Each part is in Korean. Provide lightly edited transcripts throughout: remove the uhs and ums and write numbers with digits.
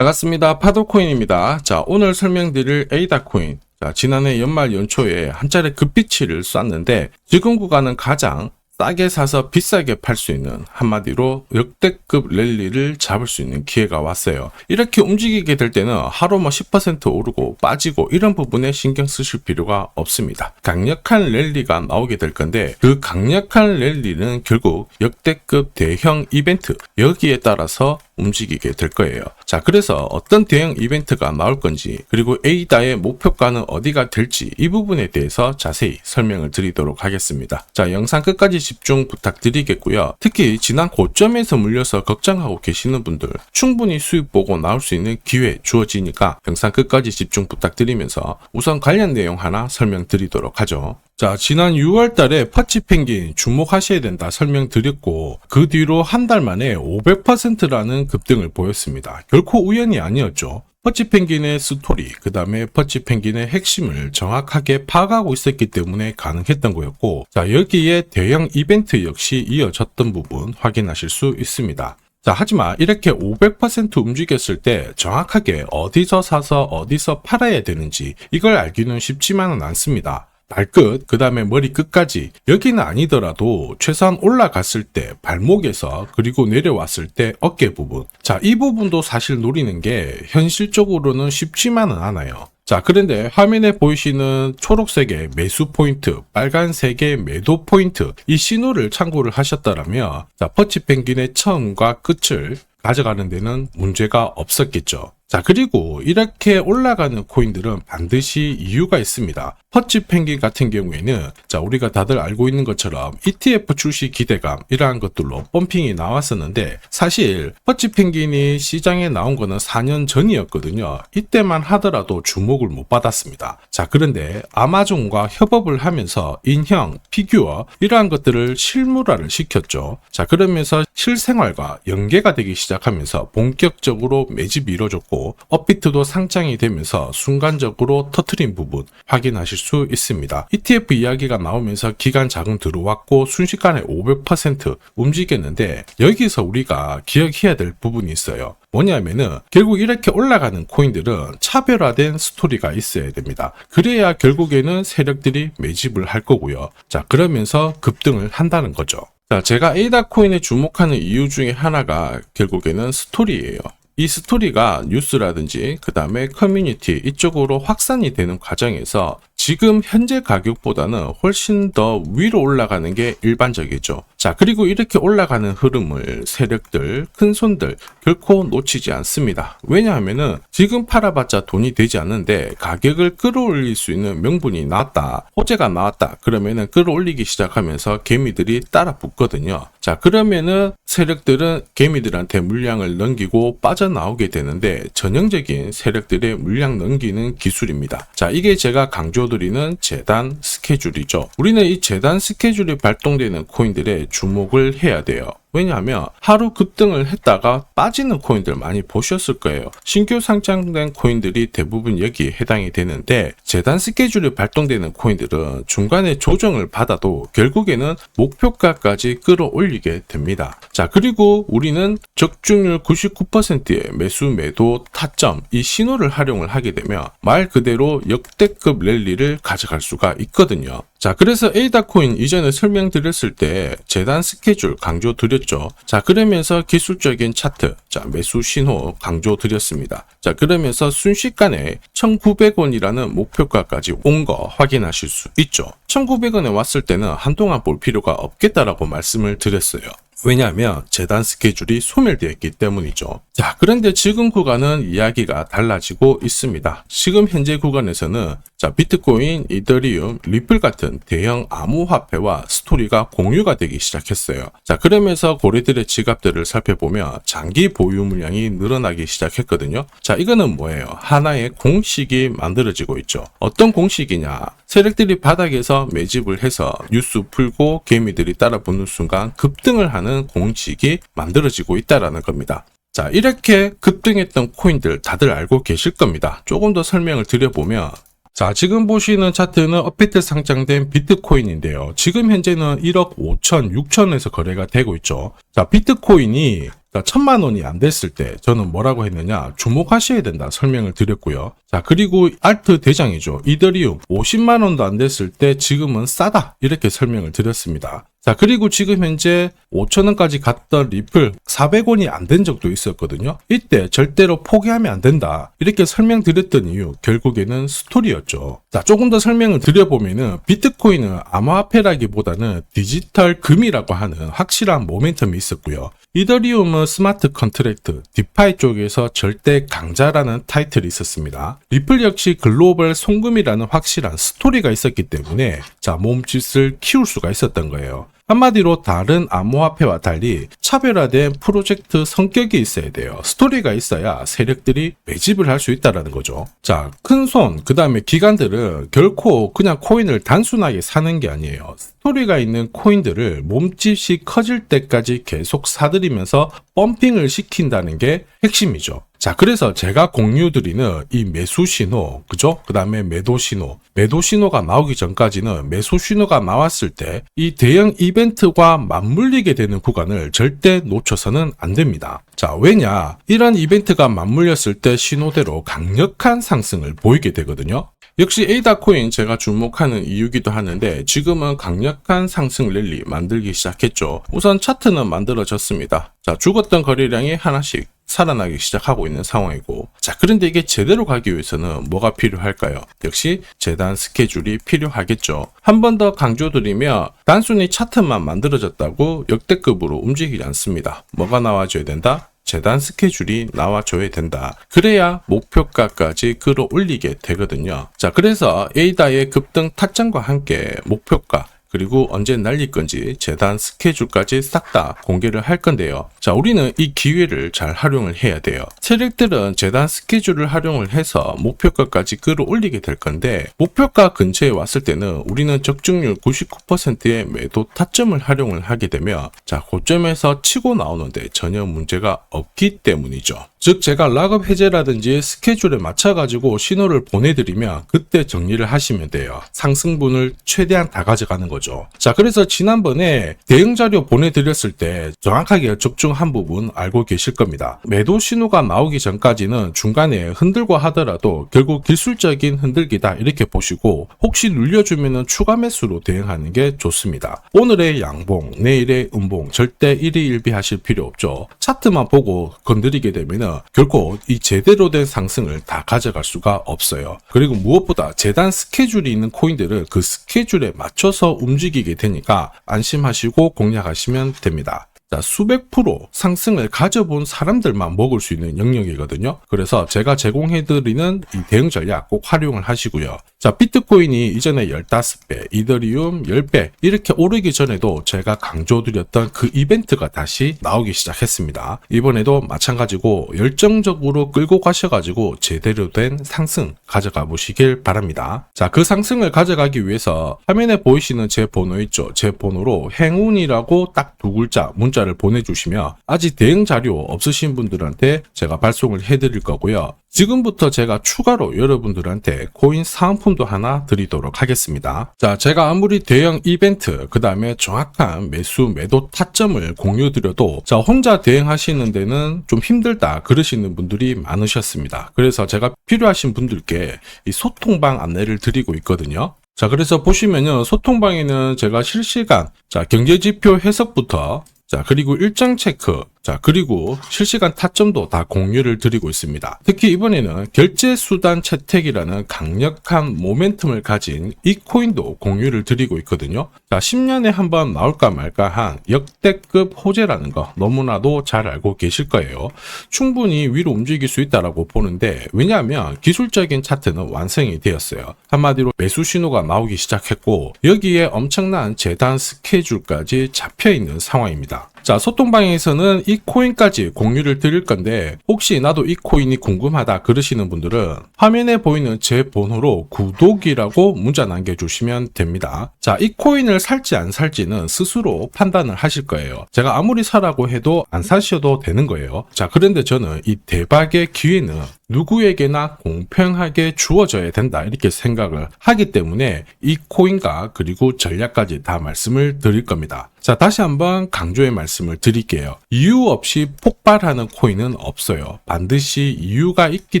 반갑습니다. 파도코인입니다. 자, 오늘 설명드릴 에이다 코인. 자, 지난해 연말 연초에 한 차례 급비치를 쐈는데 지금 구간은 가장 싸게 사서 비싸게 팔 수 있는, 한마디로 역대급 랠리를 잡을 수 있는 기회가 왔어요. 이렇게 움직이게 될 때는 하루 10% 오르고 빠지고 이런 부분에 신경 쓰실 필요가 없습니다. 강력한 랠리가 나오게 될 건데 그 강력한 랠리는 결국 역대급 대형 이벤트, 여기에 따라서 움직이게 될 거예요. 자, 그래서 어떤 대형 이벤트가 나올 건지, 그리고 에이다의 목표가는 어디가 될지, 이 부분에 대해서 자세히 설명을 드리도록 하겠습니다. 자, 영상 끝까지 집중 부탁드리겠고요. 특히 지난 고점에서 물려서 걱정하고 계시는 분들, 충분히 수익 보고 나올 수 있는 기회 주어지니까 영상 끝까지 집중 부탁드리면서 우선 관련 내용 하나 설명드리도록 하죠. 자, 지난 6월 달에 퍼치 펭귄 주목하셔야 된다 설명드렸고, 그 뒤로 한 달 만에 500%라는 급등을 보였습니다. 결코 우연이 아니었죠. 퍼치 펭귄의 스토리, 그 다음에 퍼치 펭귄의 핵심을 정확하게 파악하고 있었기 때문에 가능했던 거였고, 자, 여기에 대형 이벤트 역시 이어졌던 부분 확인하실 수 있습니다. 자, 하지만 이렇게 500% 움직였을 때 정확하게 어디서 사서 어디서 팔아야 되는지 이걸 알기는 쉽지만은 않습니다. 발끝, 그 다음에 머리 끝까지, 여기는 아니더라도 최소한 올라갔을 때 발목에서, 그리고 내려왔을 때 어깨 부분, 자, 이 부분도 사실 노리는 게 현실적으로는 쉽지만은 않아요. 자, 그런데 화면에 보이시는 초록색의 매수 포인트, 빨간색의 매도 포인트, 이 신호를 참고를 하셨다면, 자, 퍼치 펭귄의 처음과 끝을 가져가는 데는 문제가 없었겠죠. 자, 그리고 이렇게 올라가는 코인들은 반드시 이유가 있습니다. 퍼치 펭귄 같은 경우에는, 자, 우리가 다들 알고 있는 것처럼 ETF 출시 기대감, 이러한 것들로 펌핑이 나왔었는데, 사실 퍼치 펭귄이 시장에 나온 거는 4년 전이었거든요. 이때만 하더라도 주목을 못 받았습니다. 자, 그런데 아마존과 협업을 하면서 인형, 피규어, 이러한 것들을 실물화를 시켰죠. 자, 그러면서 실생활과 연계가 되기 시작하면서 본격적으로 매집이 이루어졌고, 업비트도 상장이 되면서 순간적으로 터트린 부분 확인하실 수 있습니다. ETF 이야기가 나오면서 기관 자금 들어왔고 순식간에 500% 움직였는데, 여기서 우리가 기억해야 될 부분이 있어요. 뭐냐면은 결국 이렇게 올라가는 코인들은 차별화된 스토리가 있어야 됩니다. 그래야 결국에는 세력들이 매집을 할 거고요. 자, 그러면서 급등을 한다는 거죠. 자, 제가 에이다 코인에 주목하는 이유 중에 하나가 결국에는 스토리예요. 이 스토리가 뉴스라든지 그 다음에 커뮤니티 이쪽으로 확산이 되는 과정에서 지금 현재 가격보다는 훨씬 더 위로 올라가는 게 일반적이죠. 자, 그리고 이렇게 올라가는 흐름을 세력들, 큰손들 결코 놓치지 않습니다. 왜냐하면은 지금 팔아봤자 돈이 되지 않는데 가격을 끌어올릴 수 있는 명분이 나왔다, 호재가 나왔다, 그러면은 끌어올리기 시작하면서 개미들이 따라 붙거든요. 자, 그러면은 세력들은 개미들한테 물량을 넘기고 빠져나오게 되는데, 전형적인 세력들의 물량 넘기는 기술입니다. 자, 이게 제가 강조드리는 재단 스케줄이죠. 우리는 이 재단 스케줄이 발동되는 코인들에 주목을 해야 돼요. 왜냐하면 하루 급등을 했다가 빠지는 코인들 많이 보셨을 거예요. 신규 상장된 코인들이 대부분 여기에 해당이 되는데, 재단 스케줄이 발동되는 코인들은 중간에 조정을 받아도 결국에는 목표가까지 끌어올리게 됩니다. 자, 그리고 우리는 적중률 99%의 매수, 매도, 타점, 이 신호를 활용을 하게 되면 말 그대로 역대급 랠리를 가져갈 수가 있거든요. 자, 그래서 에이다 코인 이전에 설명드렸을 때 재단 스케줄 강조드렸죠. 자, 그러면서 기술적인 차트, 자, 매수 신호 강조드렸습니다. 자, 그러면서 순식간에 1,900원이라는 목표가까지 온 거 확인하실 수 있죠. 1,900원에 왔을 때는 한동안 볼 필요가 없겠다라고 말씀을 드렸어요. 왜냐하면 재단 스케줄이 소멸되어 있기 때문이죠. 자, 그런데 지금 구간은 이야기가 달라지고 있습니다. 지금 현재 구간에서는, 자, 비트코인, 이더리움, 리플 같은 대형 암호화폐와 스토리가 공유가 되기 시작했어요. 자, 그러면서 고래들의 지갑들을 살펴보면 장기 보유 물량이 늘어나기 시작했거든요. 자, 이거는 뭐예요? 하나의 공식이 만들어지고 있죠. 어떤 공식이냐? 세력들이 바닥에서 매집을 해서 뉴스 풀고 개미들이 따라 붙는 순간 급등을 하는 공식이 만들어지고 있다라는 겁니다. 자, 이렇게 급등했던 코인들 다들 알고 계실 겁니다. 조금 더 설명을 드려보면, 자, 지금 보시는 차트는 업비트 상장된 비트코인인데요. 지금 현재는 1억 5천, 6천에서 거래가 되고 있죠. 자, 비트코인이 자, 1000만 원이 안 됐을 때 저는 뭐라고 했느냐, 주목하셔야 된다 설명을 드렸고요. 자, 그리고 알트 대장이죠. 이더리움 50만 원도 안 됐을 때 지금은 싸다 이렇게 설명을 드렸습니다. 자, 그리고 지금 현재 5,000원까지 갔던 리플 400원이 안 된 적도 있었거든요. 이때 절대로 포기하면 안 된다 이렇게 설명드렸던 이유, 결국에는 스토리였죠. 자, 조금 더 설명을 드려보면은 비트코인은 암호화폐라기보다는 디지털 금이라고 하는 확실한 모멘텀이 있었고요. 이더리움은 스마트 컨트랙트, 디파이 쪽에서 절대 강자라는 타이틀이 있었습니다. 리플 역시 글로벌 송금이라는 확실한 스토리가 있었기 때문에 자, 몸짓을 키울 수가 있었던 거예요. 한마디로 다른 암호화폐와 달리 차별화된 프로젝트 성격이 있어야 돼요. 스토리가 있어야 세력들이 매집을 할 수 있다는 거죠. 자, 큰손, 그 다음에 기관들은 결코 그냥 코인을 단순하게 사는 게 아니에요. 스토리가 있는 코인들을 몸집이 커질 때까지 계속 사들이면서 펌핑을 시킨다는 게 핵심이죠. 자, 그래서 제가 공유드리는 이 매수 신호, 그죠? 그 다음에 매도 신호가 나오기 전까지는 매수 신호가 나왔을 때 이 대형 이벤트와 맞물리게 되는 구간을 절대 놓쳐서는 안 됩니다. 자, 왜냐? 이런 이벤트가 맞물렸을 때 신호대로 강력한 상승을 보이게 되거든요. 역시 에이다 코인 제가 주목하는 이유기도 하는데 지금은 강력한 상승 랠리 만들기 시작했죠. 우선 차트는 만들어졌습니다. 자, 죽었던 거래량이 하나씩 살아나기 시작하고 있는 상황이고, 자, 그런데 이게 제대로 가기 위해서는 뭐가 필요할까요? 역시 재단 스케줄이 필요하겠죠. 한 번 더 강조드리면 단순히 차트만 만들어졌다고 역대급으로 움직이지 않습니다. 뭐가 나와줘야 된다? 재단 스케줄이 나와줘야 된다. 그래야 목표가까지 끌어올리게 되거든요. 자, 그래서 에이다의 급등 타점과 함께 목표가, 그리고 언제 날릴 건지 재단 스케줄까지 싹 다 공개를 할 건데요. 자, 우리는 이 기회를 잘 활용을 해야 돼요. 세력들은 재단 스케줄을 활용을 해서 목표가까지 끌어올리게 될 건데, 목표가 근처에 왔을 때는 우리는 적중률 99%의 매도 타점을 활용을 하게 되면 자, 고점에서 치고 나오는데 전혀 문제가 없기 때문이죠. 즉, 제가 락업 해제라든지 스케줄에 맞춰가지고 신호를 보내드리면 그때 정리를 하시면 돼요. 상승분을 최대한 다 가져가는 거죠. 자, 그래서 지난번에 대응 자료 보내드렸을 때 정확하게 적중한 부분 알고 계실 겁니다. 매도 신호가 나오기 전까지는 중간에 흔들고 하더라도 결국 기술적인 흔들기다 이렇게 보시고, 혹시 눌려주면 추가 매수로 대응하는 게 좋습니다. 오늘의 양봉, 내일의 음봉 절대 일희일비하실 필요 없죠. 차트만 보고 건드리게 되면 결코 이 제대로 된 상승을 다 가져갈 수가 없어요. 그리고 무엇보다 재단 스케줄이 있는 코인들은 그 스케줄에 맞춰서 움직이게 되니까 안심하시고 공략하시면 됩니다. 자, 수백 프로 상승을 가져본 사람들만 먹을 수 있는 영역이거든요. 그래서 제가 제공해드리는 이 대응 전략 꼭 활용을 하시고요. 자, 비트코인이 이전에 15배, 이더리움 10배 이렇게 오르기 전에도 제가 강조드렸던 그 이벤트가 다시 나오기 시작했습니다. 이번에도 마찬가지고 열정적으로 끌고 가셔가지고 제대로 된 상승 가져가 보시길 바랍니다. 자, 그 상승을 가져가기 위해서 화면에 보이시는 제 번호 있죠. 제 번호로 행운이라고 딱 두 글자 문자를 보내주시면 아직 대응 자료 없으신 분들한테 제가 발송을 해드릴 거고요. 지금부터 제가 추가로 여러분들한테 코인 사은품도 하나 드리도록 하겠습니다. 자, 제가 아무리 대형 이벤트, 그 다음에 정확한 매수, 매도 타점을 공유드려도 자, 혼자 대응하시는 데는 좀 힘들다 그러시는 분들이 많으셨습니다. 그래서 제가 필요하신 분들께 이 소통방 안내를 드리고 있거든요. 자, 그래서 보시면요, 소통방에는 제가 실시간 경제지표 해석부터 그리고 일정 체크, 그리고 실시간 타점도 다 공유를 드리고 있습니다. 특히 이번에는 결제수단 채택이라는 강력한 모멘텀을 가진 이 코인도 공유를 드리고 있거든요. 10년에 한번 나올까 말까 한 역대급 호재라는 거 너무나도 잘 알고 계실 거예요. 충분히 위로 움직일 수 있다라고 보는데, 왜냐하면 기술적인 차트는 완성이 되었어요. 한마디로 매수 신호가 나오기 시작했고, 여기에 엄청난 재단 스케줄까지 잡혀있는 상황입니다. 자, 소통방에서는 이 코인까지 공유를 드릴 건데, 혹시 나도 이 코인이 궁금하다 그러시는 분들은 화면에 보이는 제 번호로 구독이라고 문자 남겨주시면 됩니다. 자, 이 코인을 살지 안 살지는 스스로 판단을 하실 거예요. 제가 아무리 사라고 해도 안 사셔도 되는 거예요. 자, 그런데 저는 이 대박의 기회는 누구에게나 공평하게 주어져야 된다 이렇게 생각을 하기 때문에 이 코인과 그리고 전략까지 다 말씀을 드릴 겁니다. 자, 다시 한번 강조의 말씀을 드릴게요. 이유 없이 폭발하는 코인은 없어요. 반드시 이유가 있기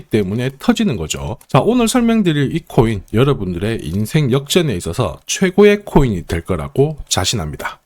때문에 터지는 거죠. 자, 오늘 설명드릴 이 코인 여러분들의 인생 역전에 있어서 최고의 코인이 될 거라고 자신합니다.